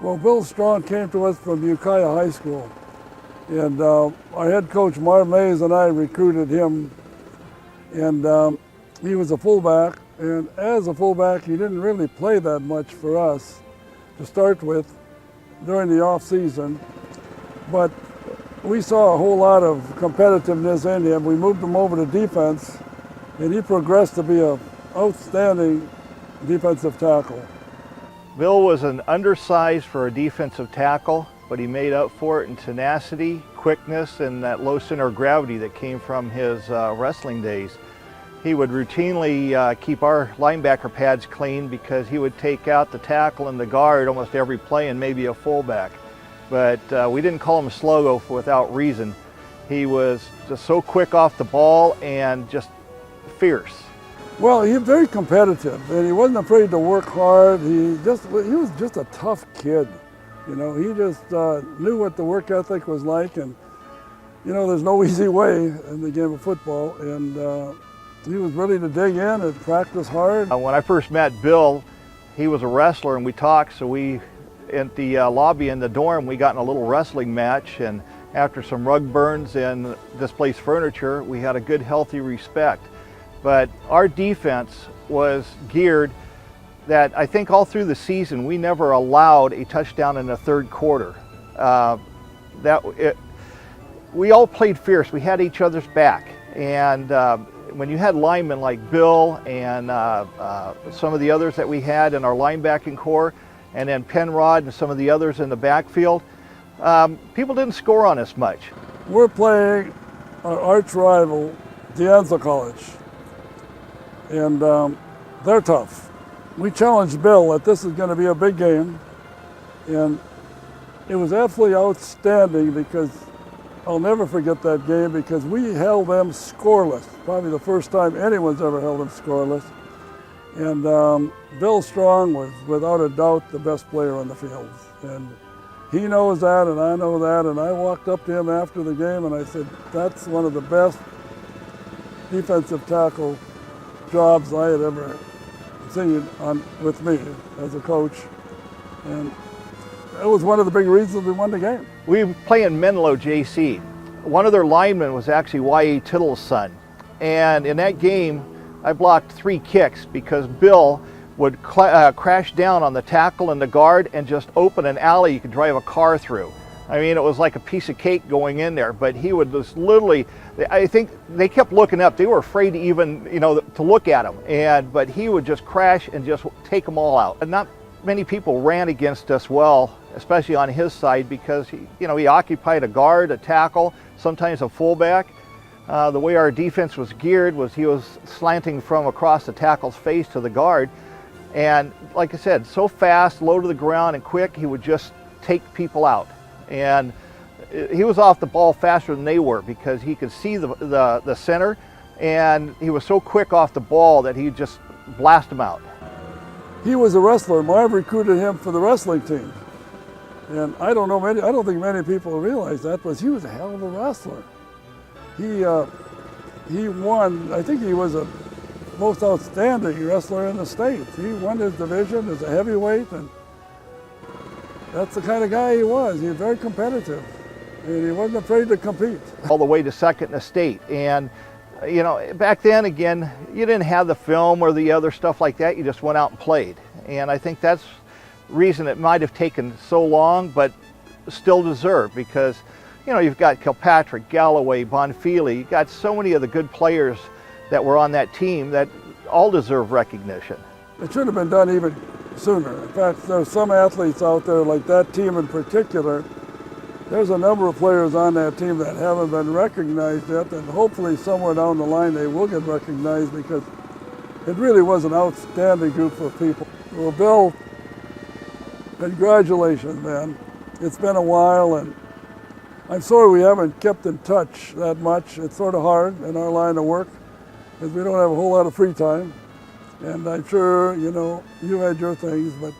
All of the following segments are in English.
Well, Bill Strong came to us from Ukiah High School, and our head coach, Marv Mays, and I recruited him, and he was a fullback, and as a fullback, he didn't really play that much for us to start with during the off season, but we saw a whole lot of competitiveness in him. We moved him over to defense, and he progressed to be an outstanding defensive tackle. Bill was an undersized for a defensive tackle, but he made up for it in tenacity, quickness, and that low center of gravity that came from his wrestling days. He would routinely keep our linebacker pads clean because he would take out the tackle and the guard almost every play and maybe a fullback. But we didn't call him Slogo without reason. He was just so quick off the ball and just fierce. Well, he was very competitive, and he wasn't afraid to work hard. He was just a tough kid. You know, he just knew what the work ethic was like, and you know, there's no easy way in the game of football, and he was ready to dig in and practice hard. When I first met Bill, he was a wrestler, and we talked, so we, at the lobby in the dorm, we got in a little wrestling match, and after some rug burns and displaced furniture, we had a good, healthy respect. But our defense was geared that I think all through the season, we never allowed a touchdown in the third quarter. We all played fierce. We had each other's back. And when you had linemen like Bill and some of the others that we had in our linebacking core, and then Penrod and some of the others in the backfield, people didn't score on us much. We're playing our arch rival, De Anza College, and they're tough. We challenged Bill that this is going to be a big game, and it was absolutely outstanding because I'll never forget that game because we held them scoreless, probably the first time anyone's ever held them scoreless. And Bill Strong was without a doubt the best player on the field. And he knows that, and I know that, and I walked up to him after the game and I said, that's one of the best defensive tackle jobs I had ever seen with me as a coach. And it was one of the big reasons we won the game. We play in SRJC. One of their linemen was actually Y.A. Tittle's son. And in that game, I blocked 3 kicks because Bill would crash down on the tackle and the guard and just open an alley you could drive a car through. I mean, it was like a piece of cake going in there, but he would just literally, I think they kept looking up. They were afraid to even, you know, to look at him. But he would just crash and just take them all out. And not many people ran against us well, especially on his side, because he occupied a guard, a tackle, sometimes a fullback. The way our defense was geared was he was slanting from across the tackle's face to the guard. And like I said, so fast, low to the ground and quick, he would just take people out. And he was off the ball faster than they were because he could see the center, and he was so quick off the ball that he'd just blast them out. He was a wrestler. Marv recruited him for the wrestling team. And I don't think many people realize that, but he was a hell of a wrestler. He won, I think he was a most outstanding wrestler in the state. He won his division as a heavyweight, and that's the kind of guy he was. He was very competitive, and he wasn't afraid to compete. All the way to second in the state. And you know, back then, again, you didn't have the film or the other stuff like that. You just went out and played. And I think that's the reason it might have taken so long, but still deserved, because you know, you've got Kilpatrick, Galloway, Bonfili. You've got so many of the good players that were on that team that all deserve recognition. It should have been done even sooner. In fact, there's some athletes out there, like that team in particular, there's a number of players on that team that haven't been recognized yet, and hopefully somewhere down the line they will get recognized, because it really was an outstanding group of people. Well, Bill, congratulations, man. It's been a while, and I'm sorry we haven't kept in touch that much. It's sort of hard in our line of work because we don't have a whole lot of free time. And I'm sure, you know, you had your things, but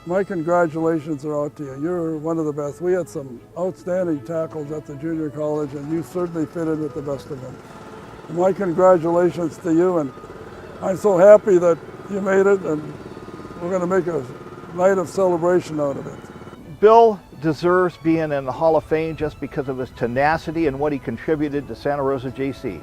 my congratulations are out to you. You're one of the best. We had some outstanding tackles at the junior college, and you certainly fitted with the best of them. And my congratulations to you, and I'm so happy that you made it, and we're going to make a night of celebration out of it. Bill deserves being in the Hall of Fame just because of his tenacity and what he contributed to Santa Rosa JC.